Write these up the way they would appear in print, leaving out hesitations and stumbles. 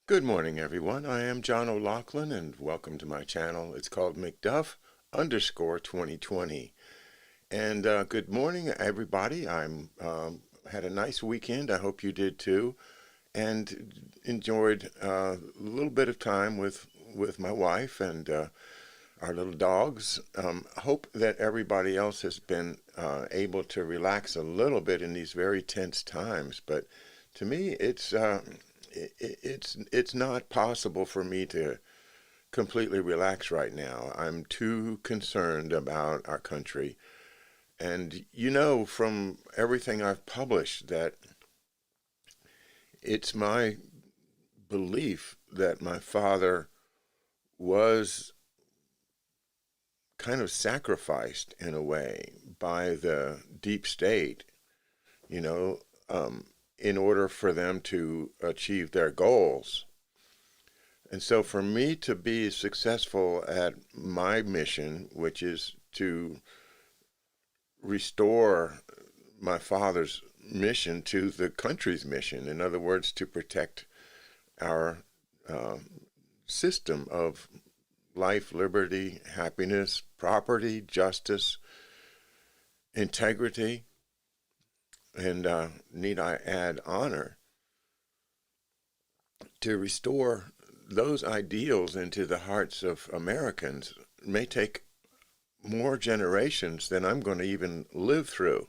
Good morning, everyone. I am John O'Loughlin, and welcome to my channel. It's called McDuff_2020. And good morning, everybody. I'm had a nice weekend. I hope you did too, and enjoyed a little bit of time with my wife and our little dogs. Hope that everybody else has been able to relax a little bit in these very tense times. But to me, it's not possible for me to completely relax right now. I'm too concerned about our country. And you know from everything I've published that it's my belief that my father was kind of sacrificed in a way by the deep state, you know, in order for them to achieve their goals. And so for me to be successful at my mission, which is to restore my father's mission to the country's mission, in other words, to protect our system of life, liberty, happiness, property, justice, integrity, and need I add honor, to restore those ideals into the hearts of Americans may take more generations than I'm going to even live through.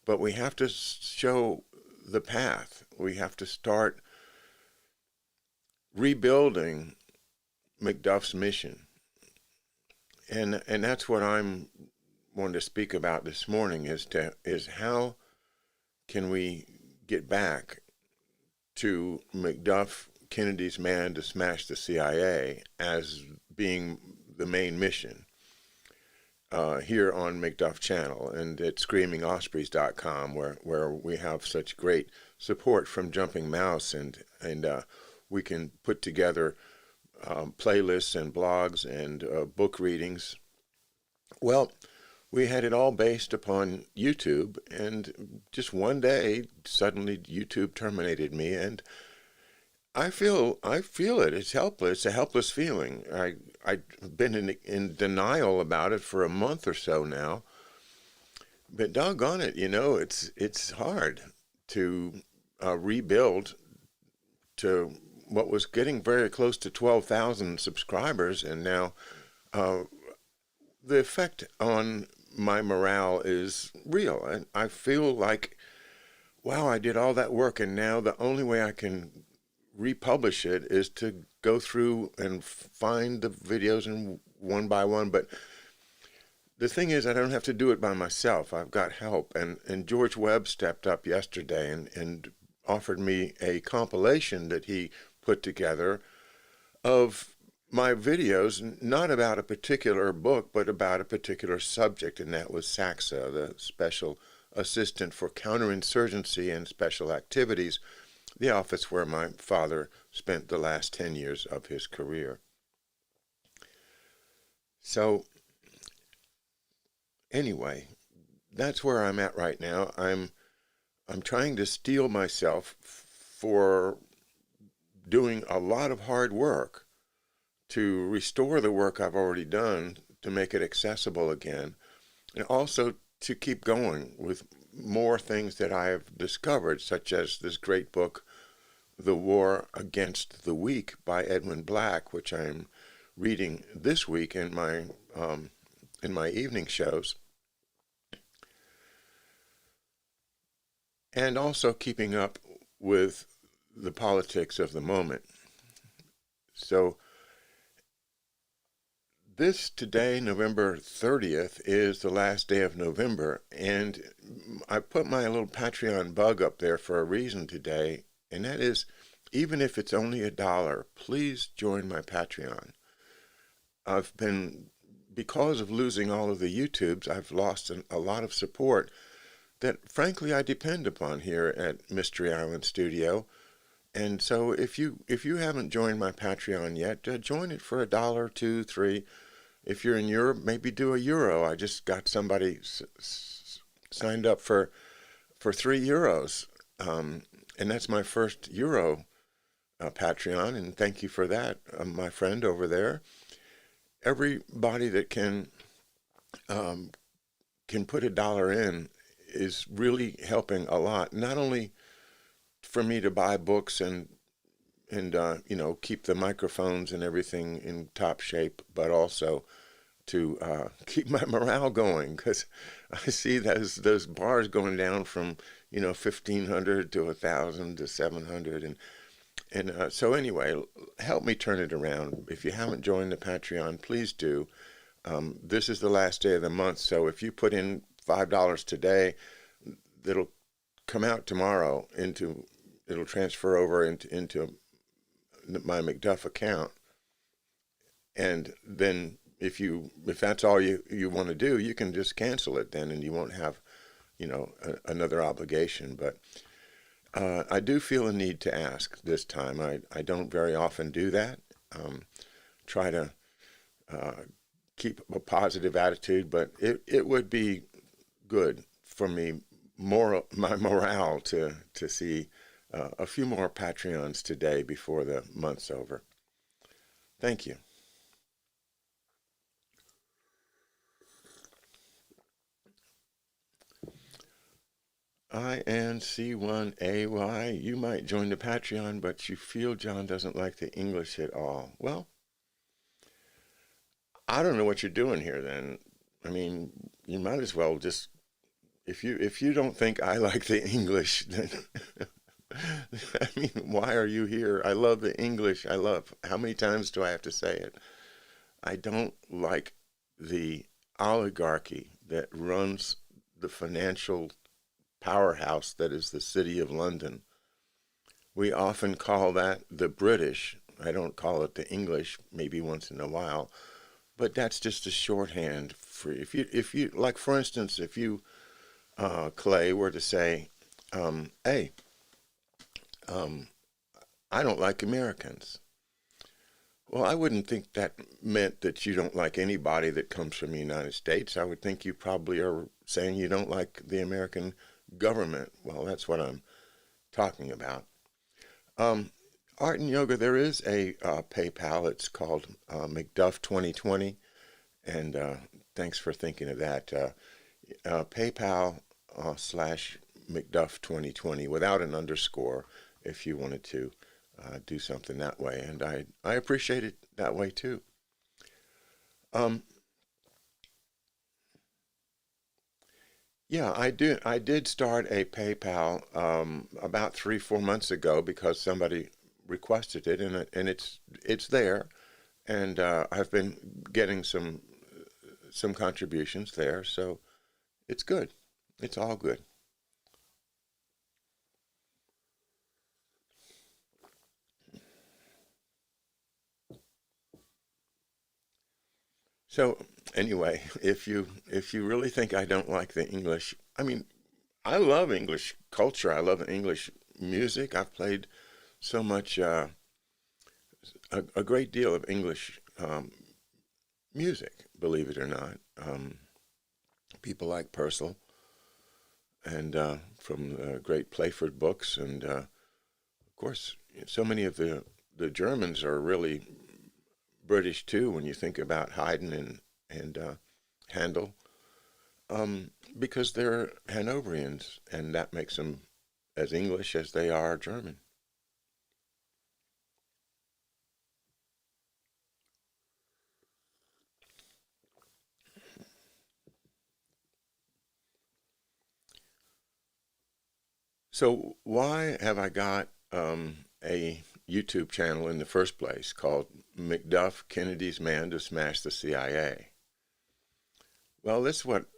But we have to show the path. We have to start rebuilding McDuff's mission. And that's what I'm wanting to speak about this morning is how can we get back to McDuff, Kennedy's man to smash the CIA, as being the main mission here on McDuff channel and at screamingospreys.com, where we have such great support from Jumping Mouse, and we can put together playlists and blogs and book readings. Well, we had it all based upon YouTube, and just one day, suddenly YouTube terminated me, and I feel it. It's helpless. It's a helpless feeling. I've been in denial about it for a month or so now, but doggone it, it's hard to rebuild to what was getting very close to 12,000 subscribers, and now the effect on my morale is real. And I feel like, wow, I did all that work, and now the only way I can republish it is to go through and find the videos and one by one. But the thing is, I don't have to do it by myself. I've got help. And George Webb stepped up yesterday and offered me a compilation that he put together of my videos, not about a particular book, but about a particular subject, and that was SACSA, the Special Assistant for Counterinsurgency and Special Activities, the office where my father spent the last 10 years of his career. So, anyway, that's where I'm at right now. I'm trying to steel myself for doing a lot of hard work to restore the work I've already done, to make it accessible again, and also to keep going with more things that I have discovered, such as this great book, The War Against the Weak by Edwin Black, which I'm reading this week in my evening shows, and also keeping up with the politics of the moment. So this today, November 30th, is the last day of November, and I put my little Patreon bug up there for a reason today, and that is, even if it's only $1, please join my Patreon. Because of losing all of the YouTubes, I've lost a lot of support that, frankly, I depend upon here at Mystery Island Studio. And so if you haven't joined my Patreon yet, join it for $1, $2, $3. If you're in Europe, maybe do €1. I just got somebody signed up for €3, and that's my first Euro Patreon, and thank you for that, my friend over there. Everybody that um, can put $1 in is really helping a lot. Not only for me to buy books and keep the microphones and everything in top shape, but also to keep my morale going, because I see those bars going down from 1,500 to 1,000 to 700, and so anyway, help me turn it around. If you haven't joined the Patreon, please do. This is the last day of the month, so if you put in $5 today, it'll come out tomorrow it'll transfer over into my McDuff account, and then if that's all you want to do, you can just cancel it then, and you won't have another obligation. But I do feel a need to ask this time. I don't very often do that. Try to keep a positive attitude, but it would be good for me, my morale, to see a few more Patreons today before the month's over. Thank you. INC1AY, you might join the Patreon, but you feel John doesn't like the English at all. Well, I don't know what you're doing here then. I mean, you might as well just, if you don't think I like the English, then I mean, why are you here? I love the English. How many times do I have to say it? I don't like the oligarchy that runs the financial powerhouse that is the City of London. We often call that the British. I don't call it the English, maybe once in a while, but that's just a shorthand for if you like, for instance, if you Clay were to say, hey, I don't like Americans. Well, I wouldn't think that meant that you don't like anybody that comes from the United States. I would think you probably are saying you don't like the American government. Well, that's what I'm talking about. Art and Yoga, there is a PayPal. It's called McDuff 2020, and thanks for thinking of that. PayPal slash McDuff 2020 without an underscore if you wanted to do something that way, and I appreciate it that way too. Yeah, I did start a PayPal about 3-4 months ago because somebody requested it, and it's there, and I've been getting some contributions there, so it's good. It's all good. So anyway, if you really think I don't like the English, I mean, I love English culture. I love English music. I've played so much, a great deal of English music, believe it or not. People like Purcell and from the great Playford books, and of course, so many of the Germans are really British too. When you think about Haydn and Handel, because they're Hanoverians, and that makes them as English as they are German. So why have I got a YouTube channel in the first place called McDuff, Kennedy's Man to Smash the CIA? Well, that's what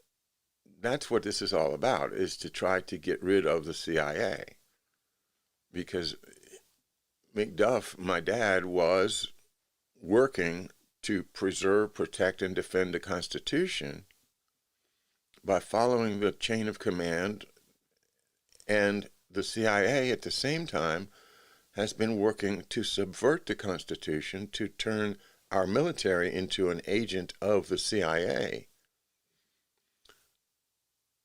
this is all about, is to try to get rid of the CIA. Because McDuff, my dad, was working to preserve, protect, and defend the Constitution by following the chain of command, and the CIA at the same time has been working to subvert the Constitution to turn our military into an agent of the CIA,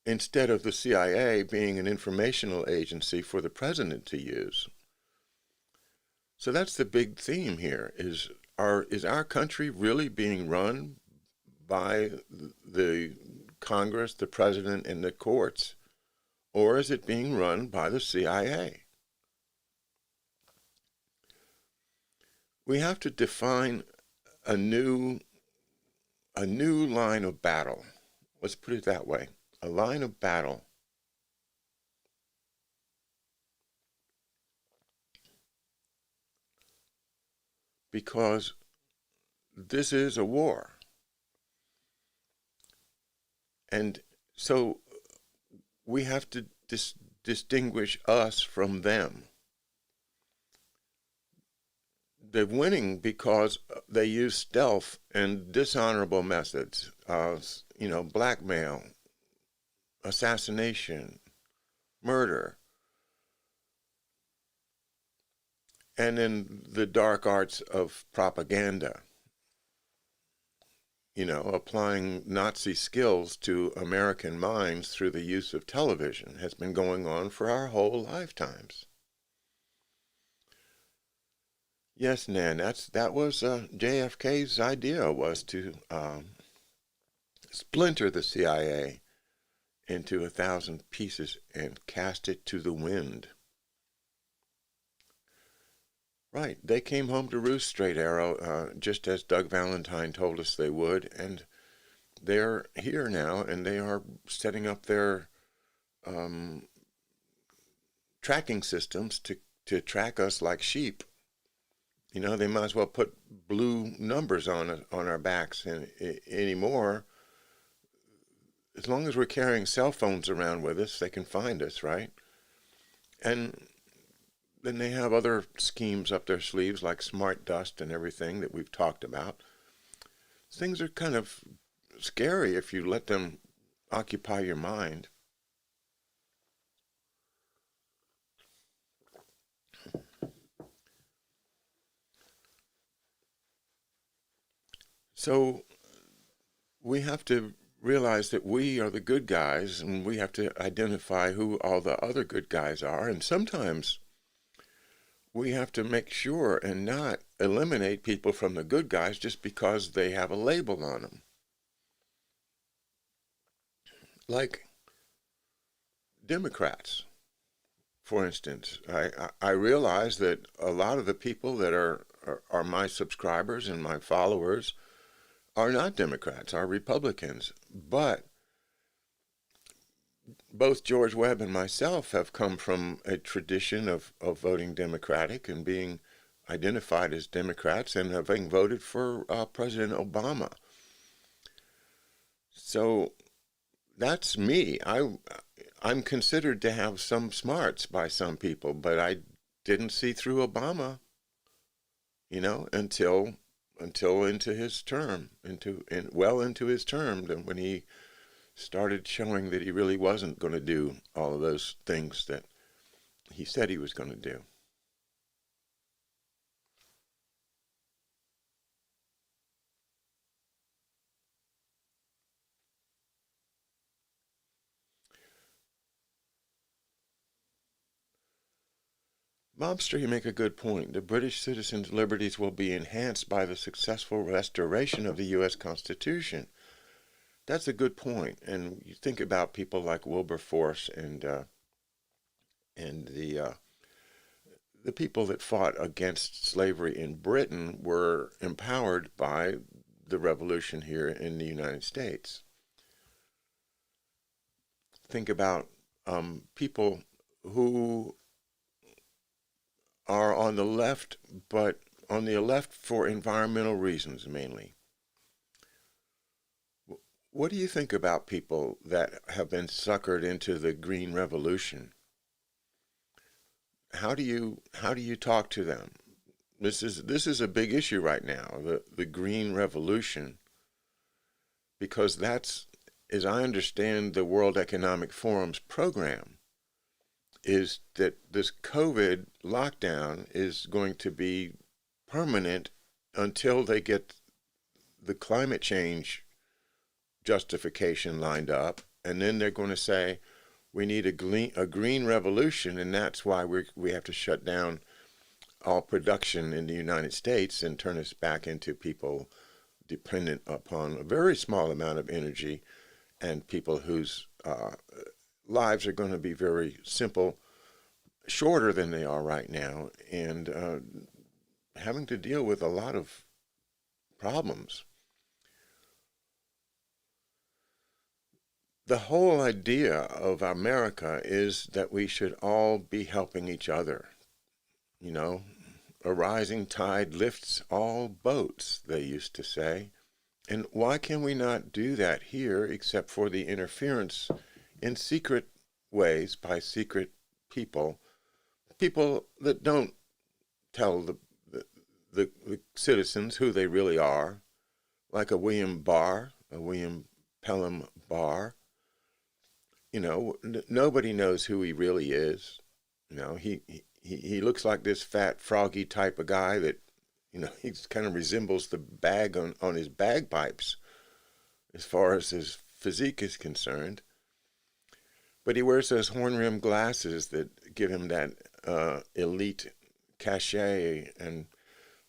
instead of the CIA being an informational agency for the president to use. So that's the big theme here: is our country really being run by the Congress, the president, and the courts, or is it being run by the CIA? We have to define a new line of battle. Let's put it that way. A line of battle. Because this is a war. And so we have to distinguish us from them. They're winning because they use stealth and dishonorable methods, blackmail, assassination, murder, and in the dark arts of propaganda, applying Nazi skills to American minds through the use of television has been going on for our whole lifetimes. Yes, Nan, that was JFK's idea, was to splinter the CIA into 1,000 pieces and cast it to the wind. Right, they came home to roost, Straight Arrow, just as Doug Valentine told us they would, and they're here now, and they are setting up their tracking systems to track us like sheep. They might as well put blue numbers on our backs anymore. As long as we're carrying cell phones around with us, they can find us, right? And then they have other schemes up their sleeves, like smart dust and everything that we've talked about. Things are kind of scary if you let them occupy your mind. So we have to realize that we are the good guys, and we have to identify who all the other good guys are. And sometimes we have to make sure and not eliminate people from the good guys just because they have a label on them. Like Democrats, for instance. I realize that a lot of the people that are my subscribers and my followers are not Democrats, are Republicans. But both George Webb and myself have come from a tradition of voting Democratic and being identified as Democrats and having voted for President Obama. So that's me. I'm considered to have some smarts by some people, but I didn't see through Obama, until into his term, well into his term, when he started showing that he really wasn't going to do all of those things that he said he was going to do. Mobster, you make a good point. The British citizens' liberties will be enhanced by the successful restoration of the U.S. Constitution. That's a good point. And you think about people like Wilberforce and the people that fought against slavery in Britain were empowered by the revolution here in the United States. Think about people who are on the left, but on the left for environmental reasons mainly. What do you think about people that have been suckered into the Green Revolution? How do you talk to them? This is a big issue right now, the Green Revolution, because that's, as I understand the World Economic Forum's program, is that this COVID lockdown is going to be permanent until they get the climate change justification lined up, and then they're going to say we need a green revolution, and that's why we have to shut down all production in the United States and turn us back into people dependent upon a very small amount of energy and people whose lives are going to be very simple, shorter than they are right now, and having to deal with a lot of problems. The whole idea of America is that we should all be helping each other. You know, a rising tide lifts all boats, they used to say. And why can we not do that here except for the interference in secret ways by secret people, people that don't tell the citizens who they really are, like a William Pelham Barr. You know, nobody knows who he really is. You know, he looks like this fat, froggy type of guy that, you know, he kind of resembles the bag on his bagpipes as far as his physique is concerned. But he wears those horn-rimmed glasses that give him that elite cachet, and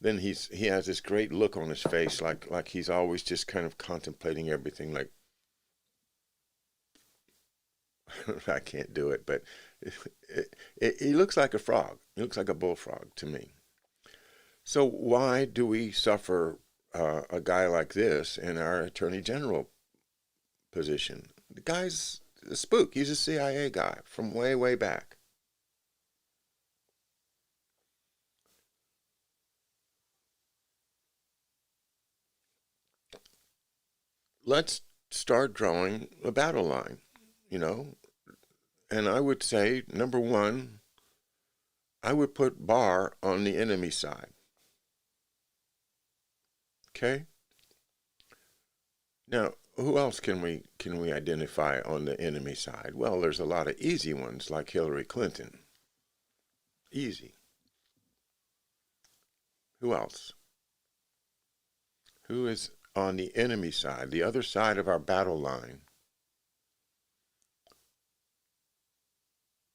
then he has this great look on his face, like he's always just kind of contemplating everything, like, I can't do it, but he looks like a frog. He looks like a bullfrog to me. So why do we suffer a guy like this in our Attorney General position? The guy's a spook. He's a CIA guy from way, way back. Let's start drawing a battle line, you know. And I would say, number one, I would put Barr on the enemy side. Okay? Now, who else can we identify on the enemy side? Well, there's a lot of easy ones like Hillary Clinton. Easy. Who else? Who is on the enemy side, the other side of our battle line?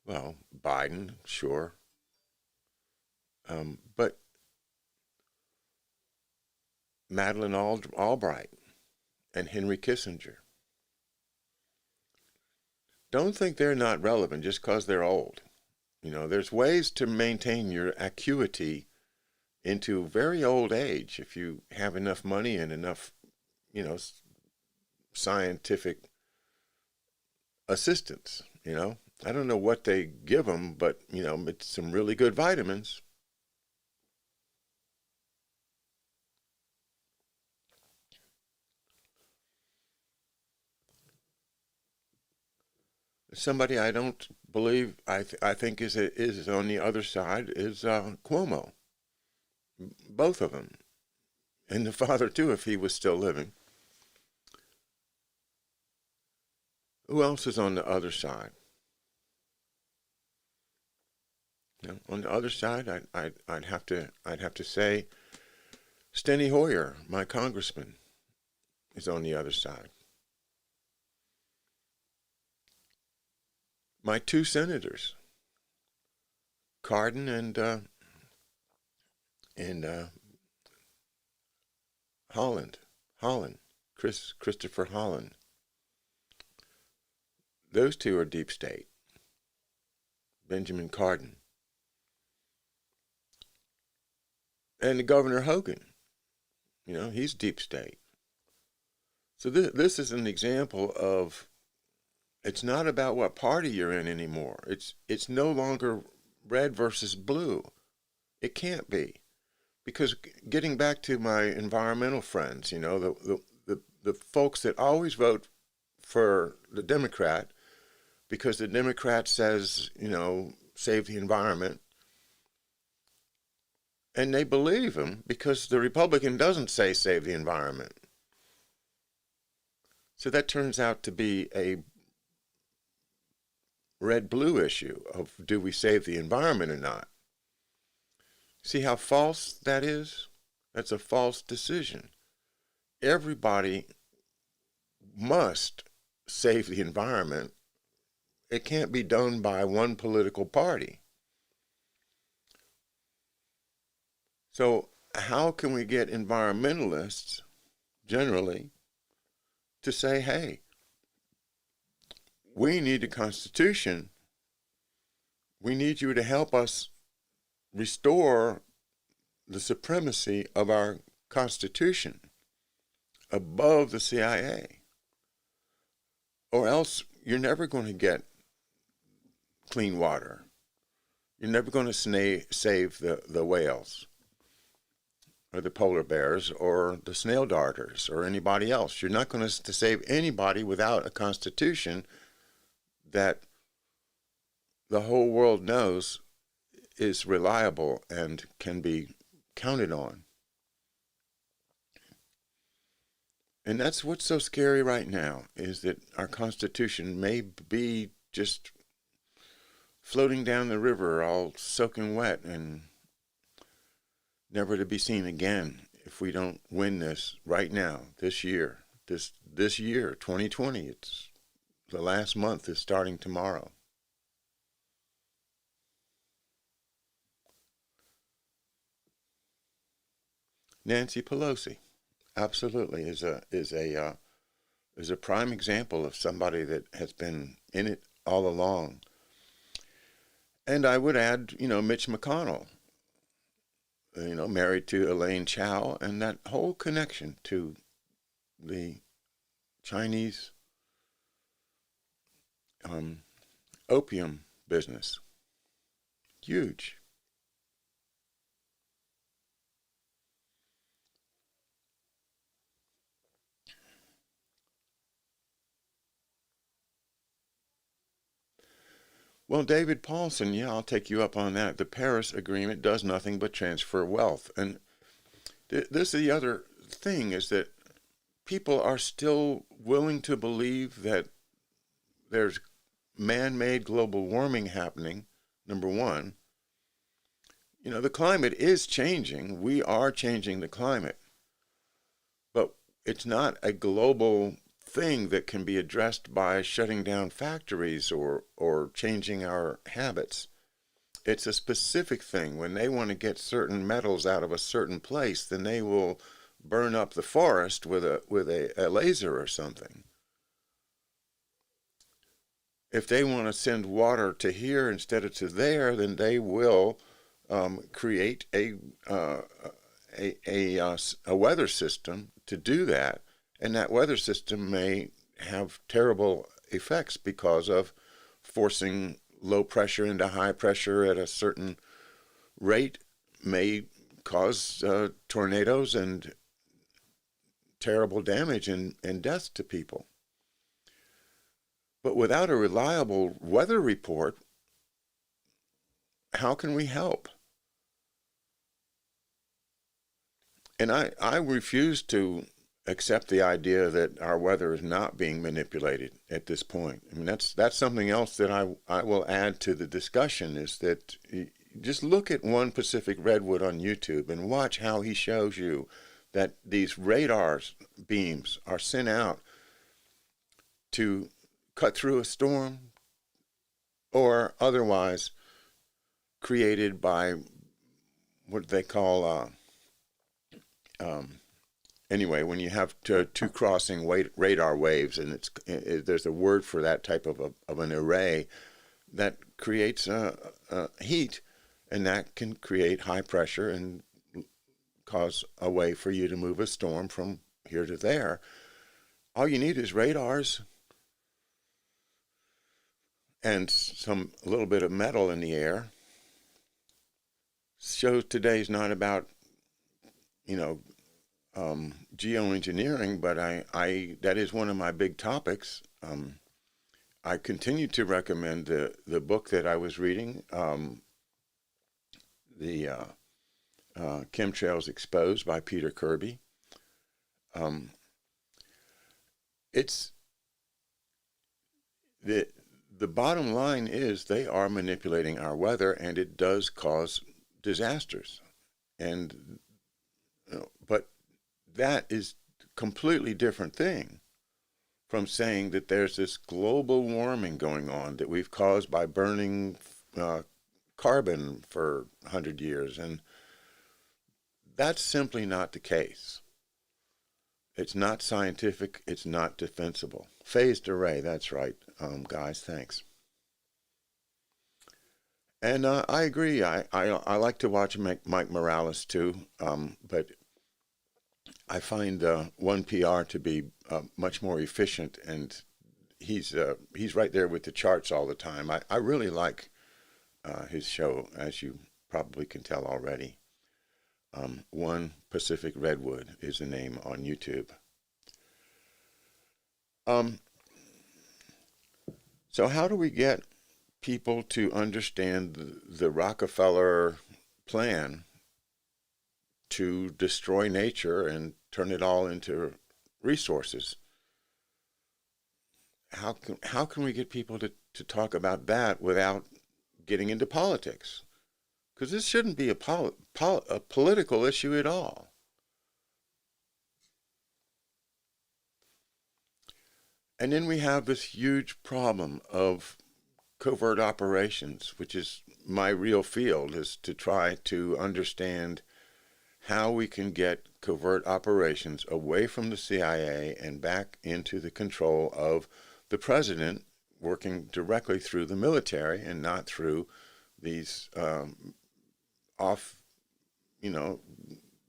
Well, Biden, sure. But Madeleine Albright and Henry Kissinger. Don't think they're not relevant just because they're old. You know, there's ways to maintain your acuity into very old age if you have enough money and enough, you know, scientific assistance, you know. I don't know what they give them, but, you know, it's some really good vitamins. Somebody I don't believe, I think is on the other side is Cuomo. Both of them. And the father, too, if he was still living. Who else is on the other side? You know, on the other side, I'd have to say Steny Hoyer, my congressman, is on the other side. My two senators, Cardin and Holland, Christopher Holland. Those two are deep state. Benjamin Cardin. And Governor Hogan, you know, he's deep state. So this is an example of, it's not about what party you're in anymore. It's no longer red versus blue. It can't be. Because getting back to my environmental friends, you know, the folks that always vote for the Democrat because the Democrat says, you know, save the environment, and they believe him because the Republican doesn't say save the environment. So that turns out to be a red-blue issue of do we save the environment or not. See how false that is? That's a false decision. Everybody must save the environment. It can't be done by one political party. So how can we get environmentalists generally to say, hey, we need a constitution. We need you to help us restore the supremacy of our Constitution above the CIA, or else you're never going to get clean water. You're never going to save the whales or the polar bears or the snail darters or anybody else. You're not going to save anybody without a constitution that the whole world knows is reliable and can be counted on. And that's what's so scary right now, is that our Constitution may be just floating down the river all soaking wet and never to be seen again if we don't win this right now, this year. This year, 2020, it's the last month is starting tomorrow. Nancy Pelosi, absolutely, is a prime example of somebody that has been in it all along. And I would add, Mitch McConnell, married to Elaine Chao, and that whole connection to the Chinese opium business. Huge. Well, David Paulson, yeah, I'll take you up on that. The Paris Agreement does nothing but transfer wealth. And this is the other thing, is that people are still willing to believe that there's man-made global warming happening, number one. The climate is changing. We are changing the climate. But it's not a global thing that can be addressed by shutting down factories or changing our habits. It's a specific thing. When they want to get certain metals out of a certain place, then they will burn up the forest with a laser or something. If they want to send water to here instead of to there, then they will create a weather system to do that. And that weather system may have terrible effects because of forcing low pressure into high pressure at a certain rate, may cause tornadoes and terrible damage and death to people. But without a reliable weather report, how can we help? And I refuse to accept the idea that our weather is not being manipulated at this point. I mean, that's something else that I will add to the discussion, is that just look at One Pacific Redwood on YouTube and watch how he shows you that these radar beams are sent out to cut through a storm or otherwise created by what they call anyway, when you have two crossing radar waves, and there's a word for that type of an array that creates heat, and that can create high pressure and cause a way for you to move a storm from here to there. All you need is radars and a little bit of metal in the air. Shows today's not about geoengineering, but I that is one of my big topics. I continue to recommend the book that I was reading, the Chemtrails Exposed by Peter Kirby. It's the bottom line is they are manipulating our weather, and it does cause disasters. And but that is a completely different thing from saying that there's this global warming going on that we've caused by burning carbon for 100 years and That's simply not the case. It's not scientific. It's not defensible. Phased array, that's right, guys, thanks. And I agree. I like to watch Mike Morales too, but I find One PR to be much more efficient, and he's right there with the charts all the time. I really like his show, as you probably can tell already. One Pacific Redwood is the name on YouTube. Um, so how do we get people to understand the Rockefeller plan to destroy nature and turn it all into resources? How can we get people to talk about that without getting into politics? Because this shouldn't be a political issue at all. And then we have this huge problem of covert operations, which is my real field, is to try to understand how we can get covert operations away from the CIA and back into the control of the president, working directly through the military and not through these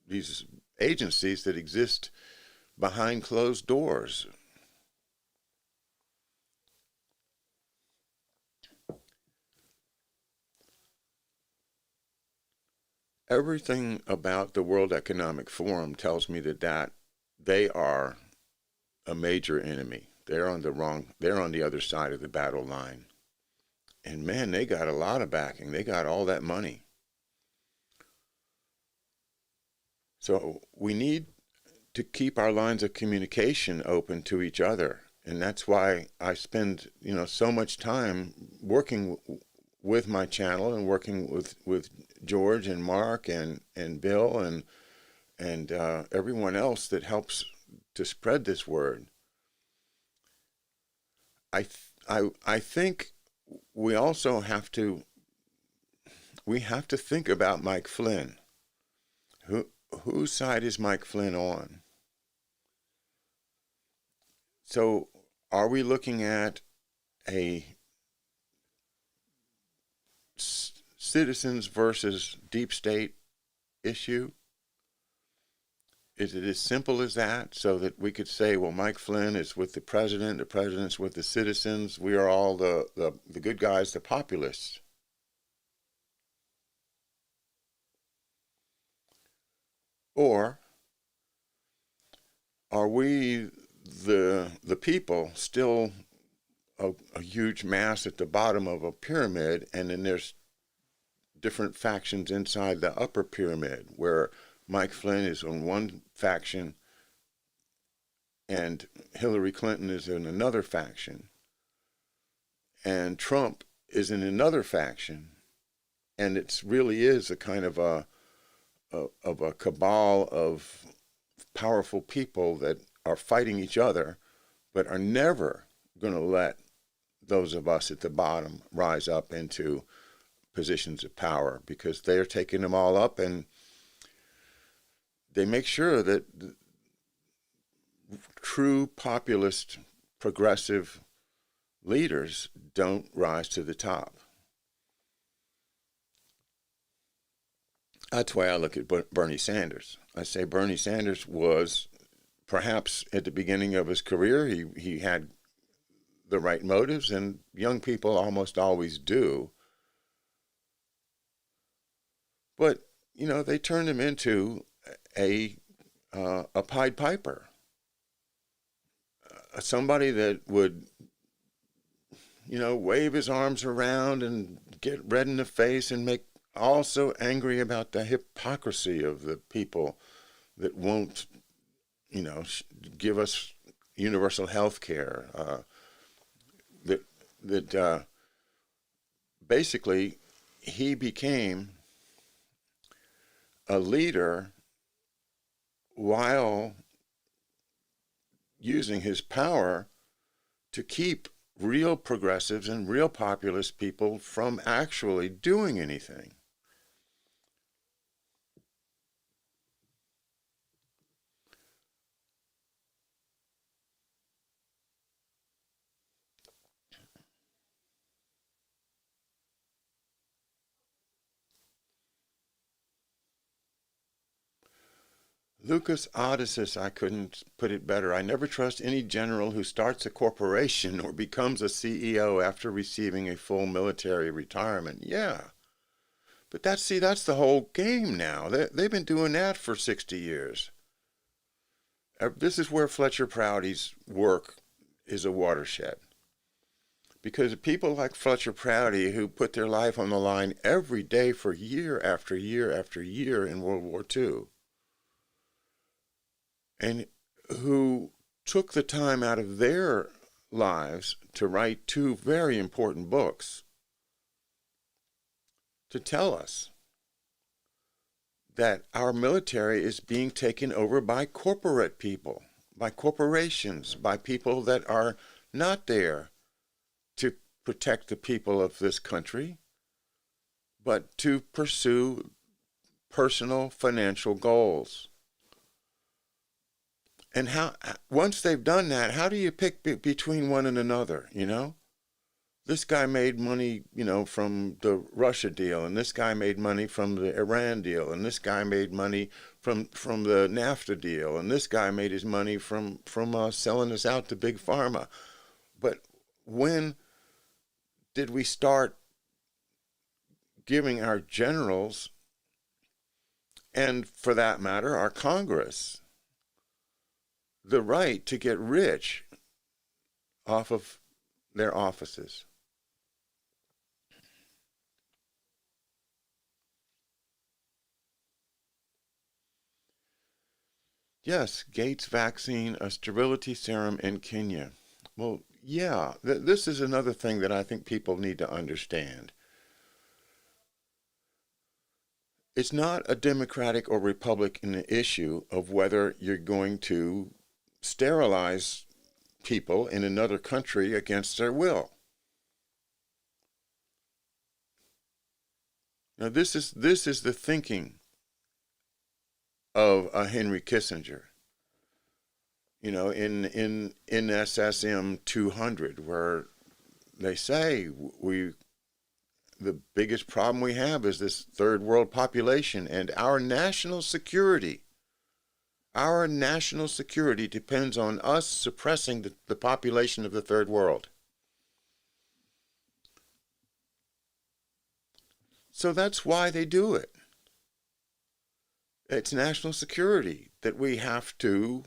these agencies that exist behind closed doors. Everything about the World Economic Forum tells me that they are a major enemy. They're on the other side of the battle line. And man, they got a lot of backing. They got all that money. So we need to keep our lines of communication open to each other. And that's why I spend, so much time working with my channel and working with George and Mark and Bill and everyone else that helps to spread this word. I think we also have to think about Mike Flynn. Whose side is Mike Flynn on? So are we looking at a citizens versus deep state issue? Is it as simple as that, so that we could say, well, Mike Flynn is with the president's with the citizens, we are all the good guys, the populists? Or are we the people still a huge mass at the bottom of a pyramid, and then there's different factions inside the upper pyramid where Mike Flynn is on one faction and Hillary Clinton is in another faction and Trump is in another faction, and it really is a kind of a cabal of powerful people that are fighting each other but are never going to let those of us at the bottom rise up into positions of power, because they're taking them all up, and they make sure that true populist progressive leaders don't rise to the top. That's why I look at Bernie Sanders. I say Bernie Sanders was, perhaps at the beginning of his career, he had the right motives, and young people almost always do. But, they turned him into a Pied Piper, somebody that would, wave his arms around and get red in the face and make also angry about the hypocrisy of the people that won't, give us universal health care. That basically he became a leader while using his power to keep real progressives and real populist people from actually doing anything. Lucas Odysseus, I couldn't put it better. I never trust any general who starts a corporation or becomes a CEO after receiving a full military retirement. Yeah. But that's the whole game now. They've been doing that for 60 years. This is where Fletcher Prouty's work is a watershed. Because people like Fletcher Prouty, who put their life on the line every day for year after year after year in World War II, and who took the time out of their lives to write two very important books to tell us that our military is being taken over by corporate people, by corporations, by people that are not there to protect the people of this country, but to pursue personal financial goals. And how, once they've done that, how do you pick between one and another, you know? This guy made money, you know, from the Russia deal, and this guy made money from the Iran deal, and this guy made money from the NAFTA deal, and this guy made his money from selling us out to Big Pharma. But when did we start giving our generals, and for that matter, our Congress, the right to get rich off of their offices? Yes, Gates vaccine, a sterility serum in Kenya. Well, yeah, this is another thing that I think people need to understand. It's not a Democratic or Republican issue of whether you're going to sterilize people in another country against their will. Now, this is the thinking of a Henry Kissinger. You know, in SSM 200, where they say the biggest problem we have is this third world population, and our national security depends on us suppressing the population of the third world. So that's why they do it. It's national security that we have to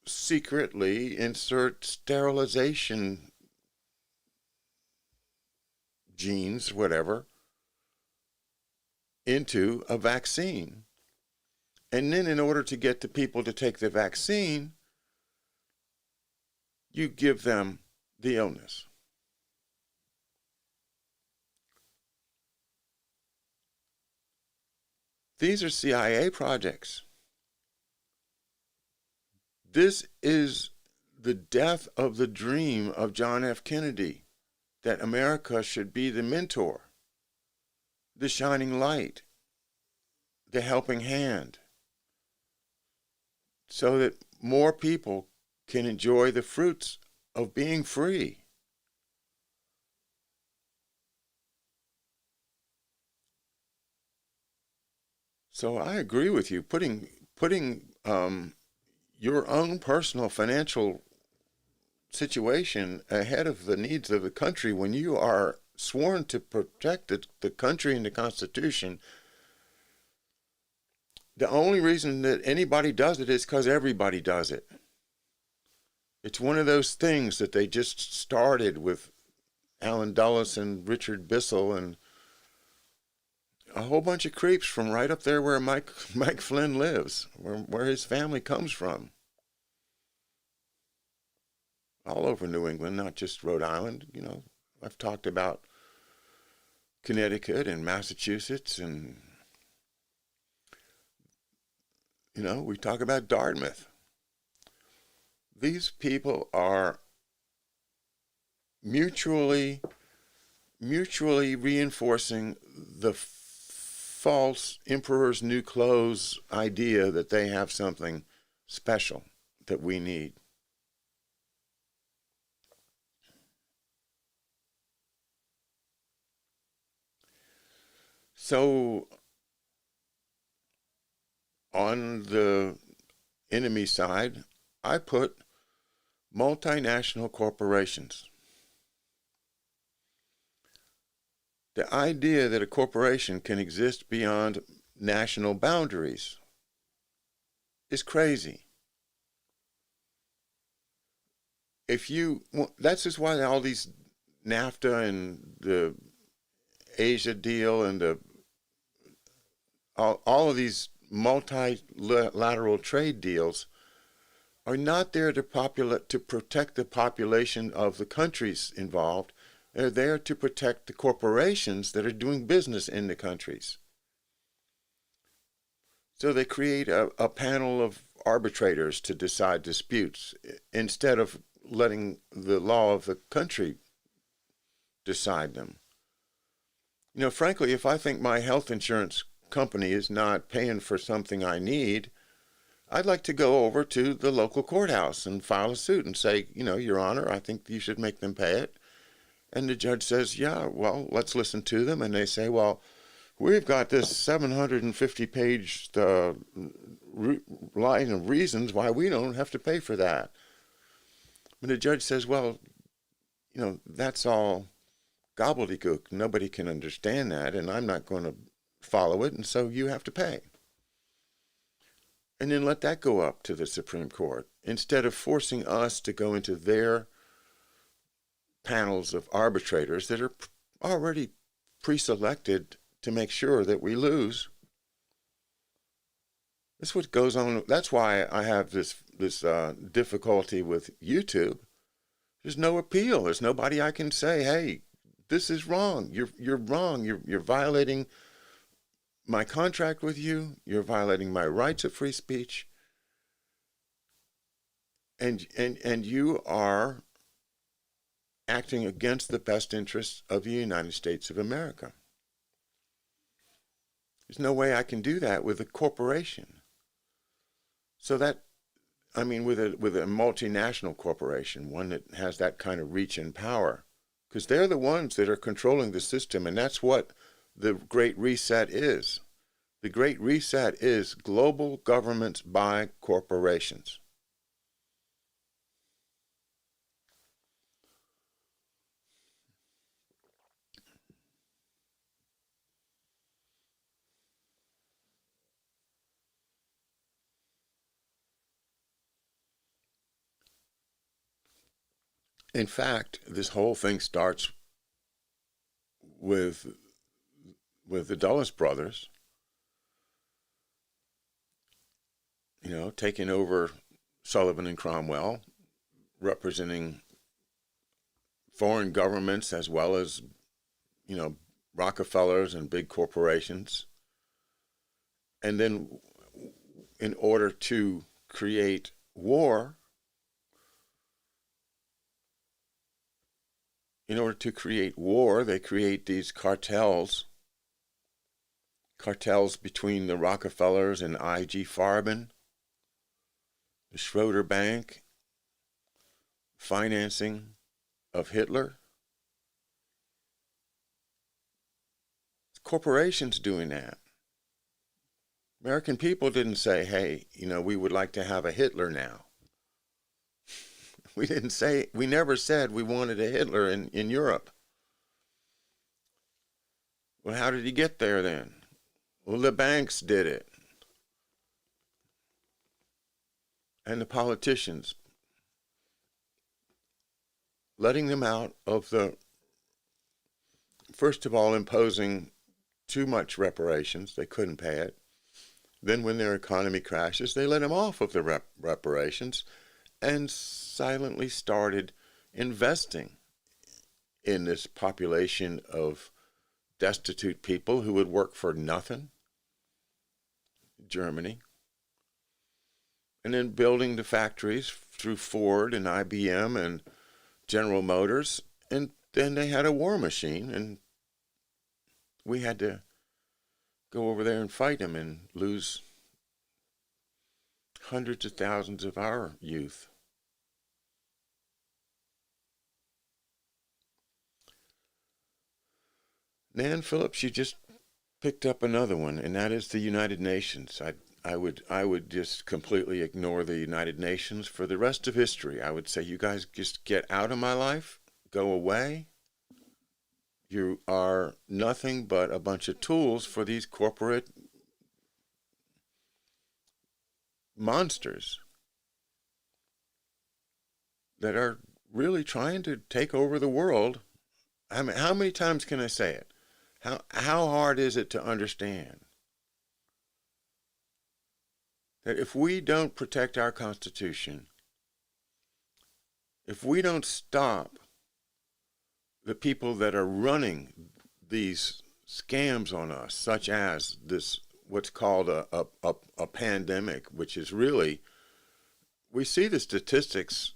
secretly insert sterilization genes, whatever, into a vaccine. And then in order to get the people to take the vaccine, you give them the illness. These are CIA projects. This is the death of the dream of John F. Kennedy, that America should be the mentor, the shining light, the helping hand, so that more people can enjoy the fruits of being free. So I agree with you. Putting your own personal financial situation ahead of the needs of the country, when you are sworn to protect the country and the Constitution, the only reason that anybody does it is because everybody does it. It's one of those things that they just started with Alan Dulles and Richard Bissell and a whole bunch of creeps from right up there where Mike Flynn lives, where his family comes from. All over New England, not just Rhode Island. You know, I've talked about Connecticut and Massachusetts, and, you know, we talk about Dartmouth. These people are mutually reinforcing the false emperor's new clothes idea that they have something special that we need. So on the enemy side, I put multinational corporations. The idea that a corporation can exist beyond national boundaries is crazy. That's just why all these NAFTA and the Asia deal and all of these multilateral trade deals are not there to protect the population of the countries involved. They're there to protect the corporations that are doing business in the countries. So they create a panel of arbitrators to decide disputes instead of letting the law of the country decide them. Frankly, if I think my health insurance company is not paying for something I need, I'd like to go over to the local courthouse and file a suit and say, Your Honor, I think you should make them pay it. And the judge says, yeah, well, let's listen to them. And they say, well, we've got this 750-page line of reasons why we don't have to pay for that. And the judge says, well, that's all gobbledygook. Nobody can understand that, and I'm not going to follow it, and so you have to pay. And then let that go up to the Supreme Court instead of forcing us to go into their panels of arbitrators that are already pre-selected to make sure that we lose. That's what goes on. That's why I have this difficulty with YouTube. There's no appeal. There's nobody I can say, hey, this is wrong. You're wrong. You're violating my contract with you. You're violating my rights of free speech. And you are acting against the best interests of the United States of America. There's no way I can do that with a corporation. So with a multinational corporation, one that has that kind of reach and power, because they're the ones that are controlling the system, and that's what the Great Reset is. The Great Reset is global governments by corporations. In fact, this whole thing starts with the Dulles brothers, taking over Sullivan and Cromwell, representing foreign governments as well as, Rockefellers and big corporations. And then in order to create war, they create these cartels between the Rockefellers and I.G. Farben, the Schroeder Bank, financing of Hitler. Corporations doing that. American people didn't say, hey, we would like to have a Hitler now. We never said we wanted a Hitler in Europe. Well, how did he get there then? Well, the banks did it. And the politicians, letting them out of first of all, imposing too much reparations. They couldn't pay it. Then when their economy crashes, they let them off of the reparations and silently started investing in this population of destitute people who would work for nothing. Germany. And then building the factories through Ford and IBM and General Motors. And then they had a war machine, and we had to go over there and fight them and lose hundreds of thousands of our youth. Nan Phillips, you just picked up another one, and that is the United Nations. I would just completely ignore the United Nations for the rest of history. I would say, you guys just get out of my life, go away. You are nothing but a bunch of tools for these corporate monsters that are really trying to take over the world. I mean, how many times can I say it? How hard is it to understand that if we don't protect our Constitution, if we don't stop the people that are running these scams on us, such as this, what's called a pandemic, which is really, we see the statistics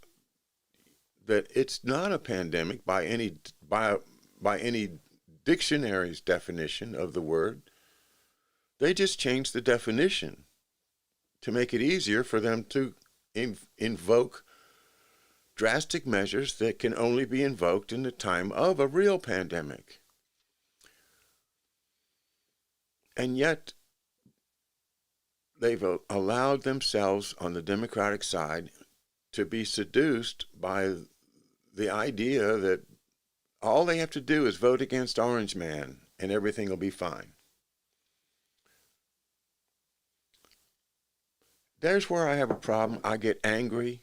that it's not a pandemic by any dictionary's definition of the word. They just changed the definition to make it easier for them to invoke drastic measures that can only be invoked in the time of a real pandemic. And yet, they've allowed themselves on the Democratic side to be seduced by the idea that all they have to do is vote against Orange Man and everything will be fine. There's where I have a problem. I get angry.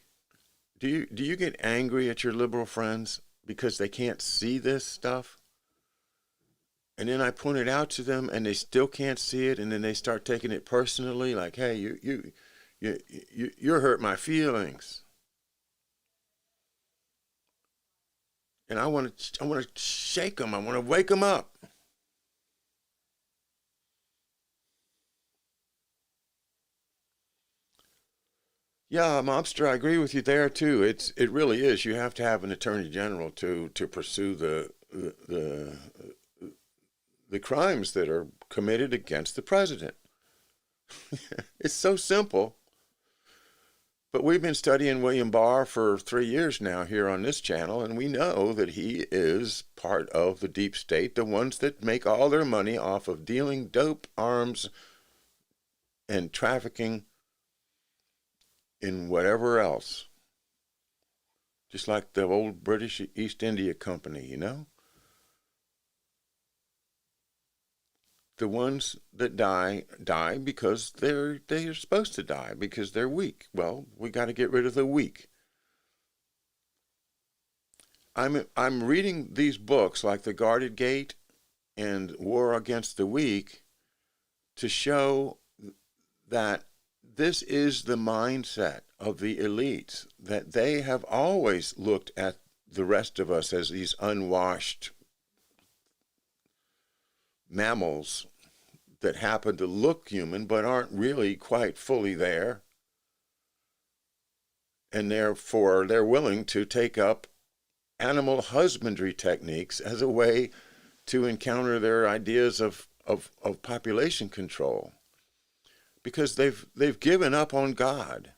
Do you get angry at your liberal friends because they can't see this stuff? And then I point it out to them and they still can't see it, and then they start taking it personally, like, hey, you're hurt my feelings. And I want to shake them. I want to wake them up. Yeah, Mobster, I agree with you there too. It really is. You have to have an attorney general to pursue the crimes that are committed against the president. It's so simple. But we've been studying William Barr for 3 years now here on this channel, and we know that he is part of the deep state, the ones that make all their money off of dealing dope, arms, and trafficking in whatever else. Just like the old British East India Company, you know? The ones that die because they're supposed to die, because they're weak. Well, we got to get rid of the weak. I'm reading these books like The Guarded Gate and War Against the Weak to show that this is the mindset of the elites, that they have always looked at the rest of us as these unwashed mammals that happen to look human but aren't really quite fully there. And therefore, they're willing to take up animal husbandry techniques as a way to encounter their ideas of population control. Because they've given up on God.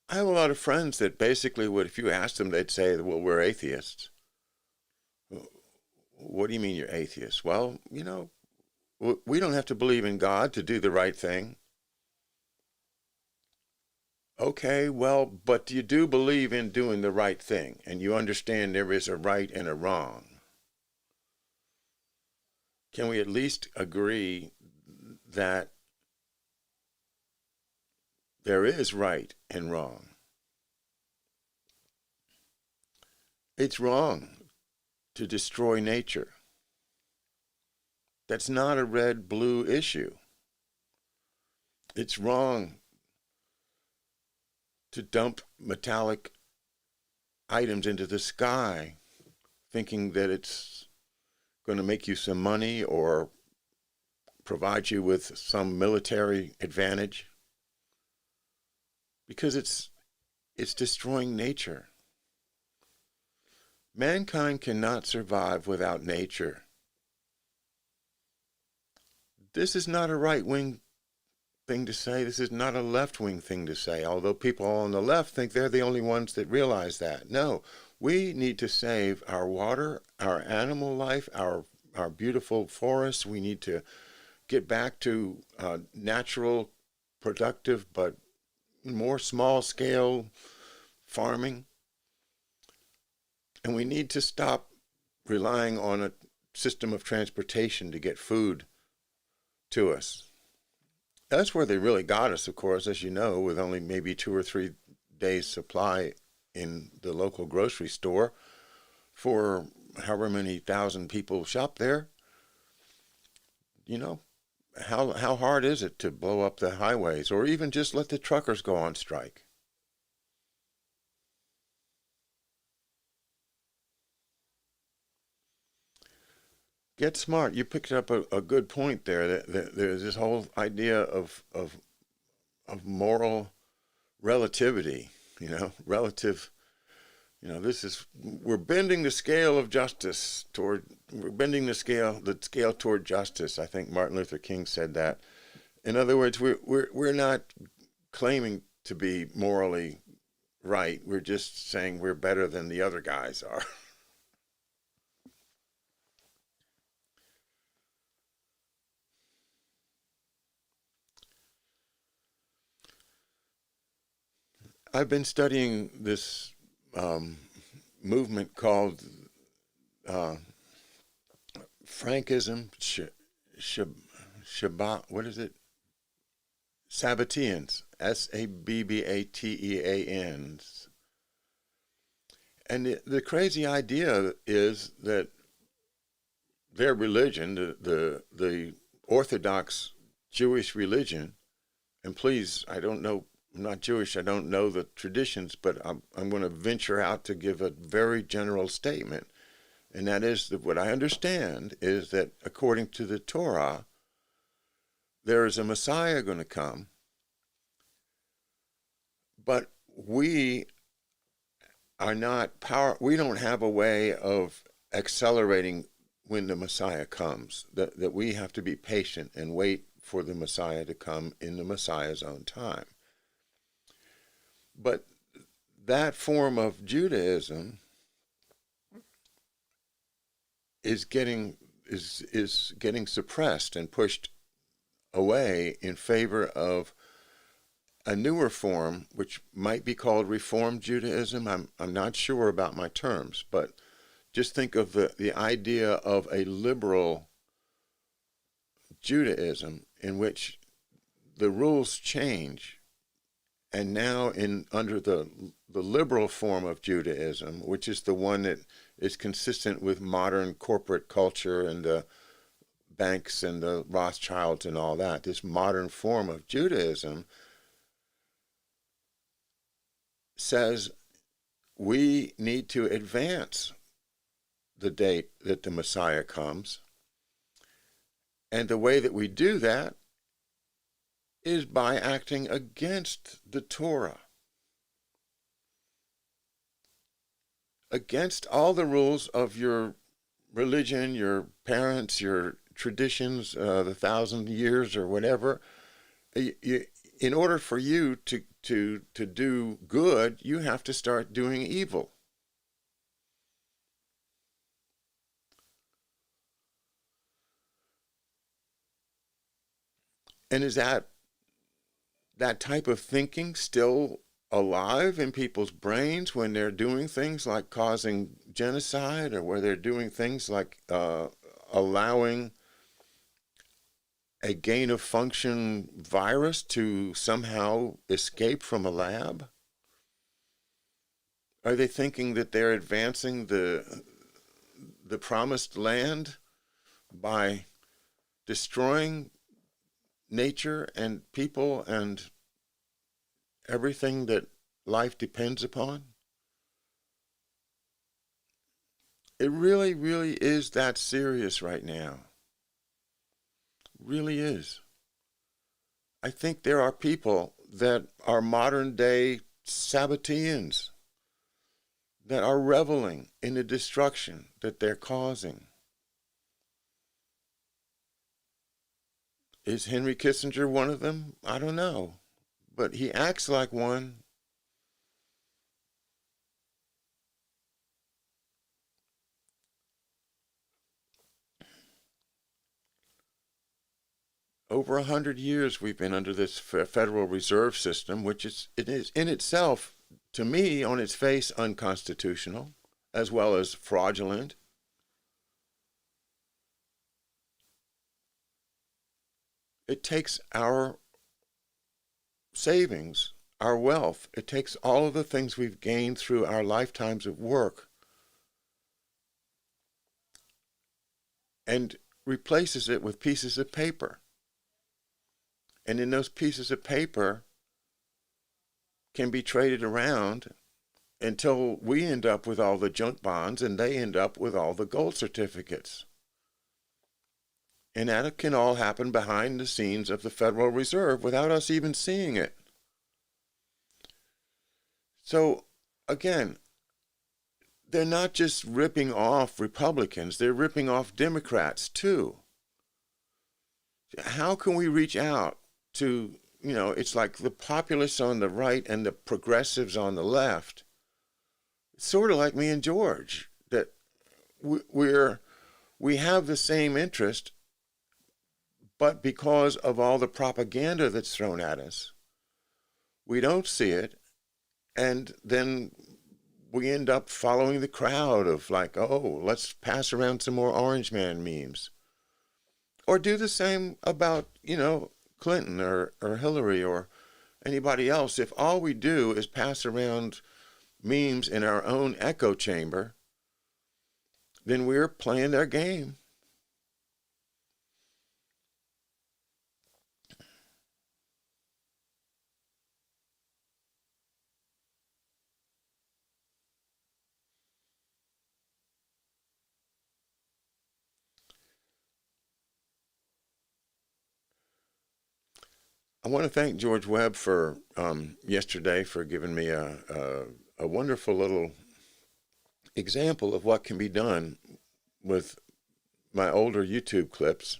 I have a lot of friends that basically would, if you asked them, they'd say, well, we're atheists. What do you mean you're atheists? Well, you know, we don't have to believe in God to do the right thing. Okay, well, but you do believe in doing the right thing, and you understand there is a right and a wrong. Can we at least agree that there is right and wrong? It's wrong to destroy nature. That's not a red-blue issue. It's wrong to dump metallic items into the sky thinking that it's going to make you some money or provide you with some military advantage, because it's destroying nature. Mankind cannot survive without nature. This is not a right-wing thing to say. This is not a left-wing thing to say, although people on the left think they're the only ones that realize that. No, we need to save our water, our animal life, our our beautiful forests. We need to get back to natural, productive, but more small scale farming. And we need to stop relying on a system of transportation to get food to us. That's where they really got us, of course, as you know, with only maybe 2 or 3 days supply in the local grocery store for however many thousand people shop there. You know, how hard is it to blow up the highways or even just let the truckers go on strike? Get smart. You picked up a good point there. That there's this whole idea of moral relativity. Relative. This is we're bending the scale of justice toward. We're bending the scale toward justice. I think Martin Luther King said that. In other words, we're not claiming to be morally right. We're just saying we're better than the other guys are. I've been studying this movement called uh, Frankism, Shabbat, what is it? Sabbateans, Sabbateans. And the crazy idea is that their religion, the Orthodox Jewish religion, and please, I'm not Jewish, I don't know the traditions, but I'm going to venture out to give a very general statement. And that is that what I understand is that according to the Torah, there is a Messiah going to come, but we don't have a way of accelerating when the Messiah comes, that we have to be patient and wait for the Messiah to come in the Messiah's own time. But that form of Judaism is getting suppressed and pushed away in favor of a newer form, which might be called Reform Judaism. I'm not sure about my terms, but just think of the idea of a liberal Judaism in which the rules change. And now under the liberal form of Judaism, which is the one that is consistent with modern corporate culture and the banks and the Rothschilds and all that, this modern form of Judaism says we need to advance the date that the Messiah comes. And the way that we do that is by acting against the Torah, against all the rules of your religion, your parents, your traditions, the 1,000 years or whatever. In order for you to do good, you have to start doing evil. And is that type of thinking still alive in people's brains when they're doing things like causing genocide, or where they're doing things like allowing a gain of function virus to somehow escape from a lab? Are they thinking that they're advancing the promised land by destroying nature and people and everything that life depends upon? It really, really is that serious right now. Really is. I think there are people that are modern day Sabbateans that are reveling in the destruction that they're causing. Is Henry Kissinger one of them? I don't know. But he acts like one. over 100 years we've been under this Federal Reserve System, which it is in itself, to me, on its face, unconstitutional, as well as fraudulent. It takes our savings, our wealth, it takes all of the things we've gained through our lifetimes of work and replaces it with pieces of paper. And in those pieces of paper can be traded around until we end up with all the junk bonds and they end up with all the gold certificates. And that can all happen behind the scenes of the Federal Reserve without us even seeing it. So, again, they're not just ripping off Republicans, they're ripping off Democrats too. How can we reach out to, it's like the populists on the right and the progressives on the left. It's sort of like me and George, that we have the same interest, but because of all the propaganda that's thrown at us, we don't see it, and then we end up following the crowd of like, oh, let's pass around some more Orange Man memes. Or do the same about, Clinton or Hillary or anybody else. If all we do is pass around memes in our own echo chamber, then we're playing their game. I want to thank George Webb for yesterday for giving me a wonderful little example of what can be done with my older YouTube clips.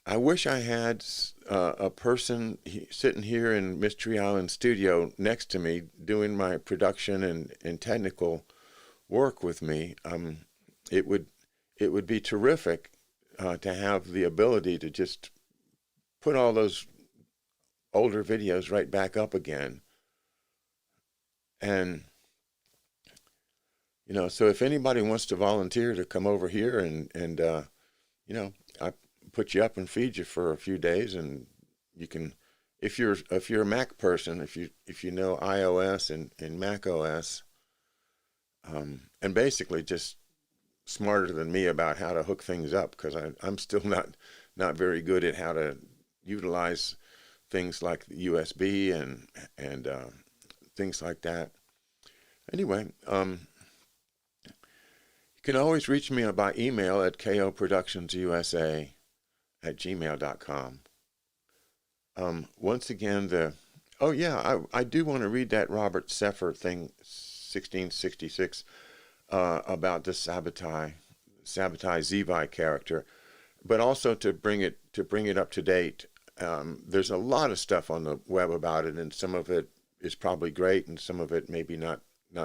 I wish I had a person sitting here in Mystery Island studio next to me doing my production and technical work with me. It would be terrific to have the ability to just put all those older videos right back up again. And, so if anybody wants to volunteer to come over here and I put you up and feed you for a few days, and you can, if you're a Mac person, if you know iOS and Mac OS, and basically just smarter than me about how to hook things up, because I'm still not very good at how to utilize things like the USB and things like that. Anyway, you can always reach me by email at koproductionsusa@gmail.com. Once again, I do want to read that Robert Seffer thing, 1666, about the Sabbatai Zevi character, but also to bring it up to date. There's a lot of stuff on the web about it, and some of it is probably great, and some of it maybe not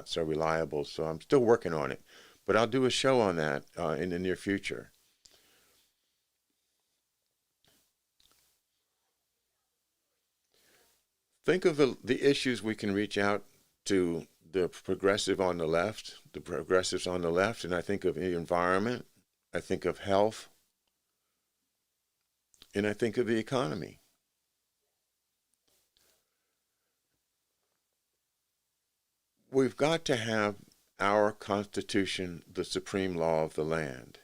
so reliable. So I'm still working on it, but I'll do a show on that in the near future. Think of the issues we can reach out to the progressives on the left, and I think of the environment, I think of health, and I think of the economy. We've got to have our Constitution the supreme law of the land.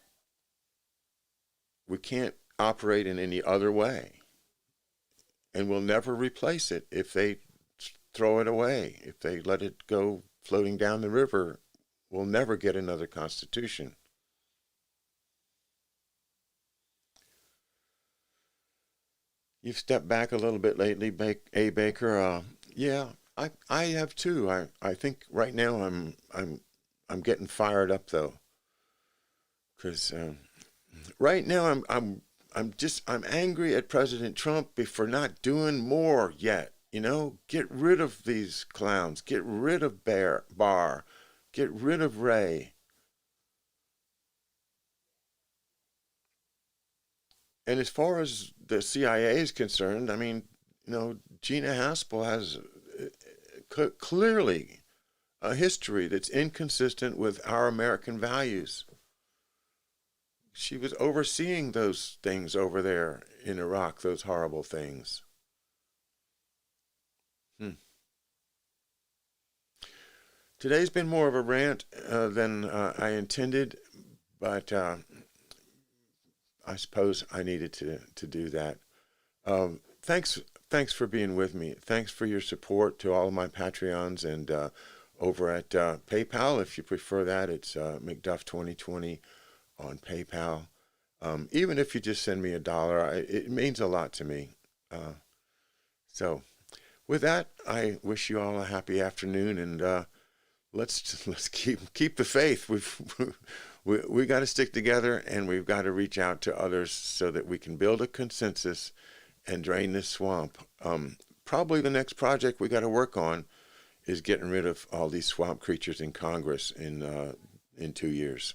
We can't operate in any other way. And we'll never replace it if they throw it away. If they let it go floating down the river, we'll never get another Constitution. You've stepped back a little bit lately, A. Baker. Yeah, I have too. I think right now I'm getting fired up though, because right now I'm angry at President Trump for not doing more yet. Get rid of these clowns. Get rid of Barr. Get rid of Ray. And as far as the CIA is concerned, I mean, Gina Haspel has clearly a history that's inconsistent with our American values. She was overseeing those things over there in Iraq, those horrible things. Today's been more of a rant than I intended, but I suppose I needed to do that. Thanks for being with me. Thanks for your support to all of my Patreons, and over at PayPal, if you prefer that, it's McDuff 2020 on PayPal. Even if you just send me $1, it means a lot to me. So with that, I wish you all a happy afternoon, and let's keep the faith. We got to stick together, and we've got to reach out to others so that we can build a consensus and drain this swamp. Probably the next project we got to work on is getting rid of all these swamp creatures in Congress in 2 years.